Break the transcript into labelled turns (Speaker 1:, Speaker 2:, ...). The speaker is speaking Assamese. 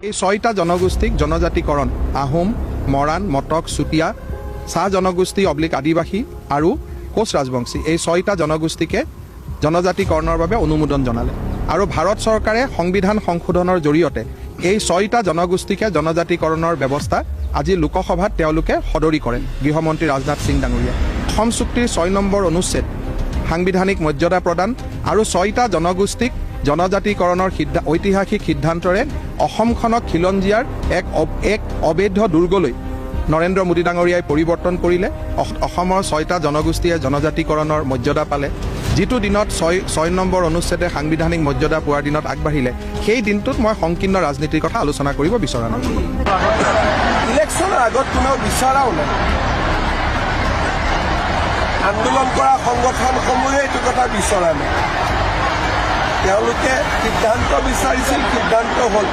Speaker 1: এই ছয়টা জনগোষ্ঠীক জনজাতিকৰণ আহোম মৰাণ মটক চুতীয়া চাহ জনগোষ্ঠী অব্লিক আদিবাসী আৰু কোচ ৰাজবংশী এই ছয়টা জনগোষ্ঠীকে জনজাতিকৰণৰ বাবে অনুমোদন জনালে আৰু ভাৰত চৰকাৰে সংবিধান সংশোধনৰ জৰিয়তে এই ছয়টা জনগোষ্ঠীকে জনজাতিকৰণৰ ব্যৱস্থা আজি লোকসভাত তেওঁলোকে সদৰি কৰে গৃহমন্ত্ৰী ৰাজনাথ সিং ডাঙৰীয়া অসম চুক্তিৰ 6 নম্বৰ অনুচ্ছেদ সাংবিধানিক মৰ্যাদা প্ৰদান আৰু ছয়টা জনগোষ্ঠীক জনজাতিকৰণৰ ঐতিহাসিক সিদ্ধান্তৰে অসমখনক খিলঞ্জীয়াৰ এক অবৈধ দুৰ্গলৈ নৰেন্দ্ৰ মোদী ডাঙৰীয়াই পৰিৱৰ্তন কৰিলে অসমৰ ছয়টা জনগোষ্ঠীয়ে জনজাতিকৰণৰ মৰ্যাদা পালে যিটো দিনত 6 নম্বৰ অনুচ্ছেদে সাংবিধানিক মৰ্যাদা পোৱাৰ দিনত আগবাঢ়িলে সেই দিনটোত মই সংকীৰ্ণ ৰাজনীতিৰ কথা আলোচনা কৰিব বিচৰা নাই
Speaker 2: ইলেকশ্যনৰ আগত কোনো বিচৰাও নাই আন্দোলন কৰা সংগঠনসমূহে এইটো কথা বিচৰা নাই তেওঁলোকে সিদ্ধান্ত বিচাৰিছিল সিদ্ধান্ত হ'ল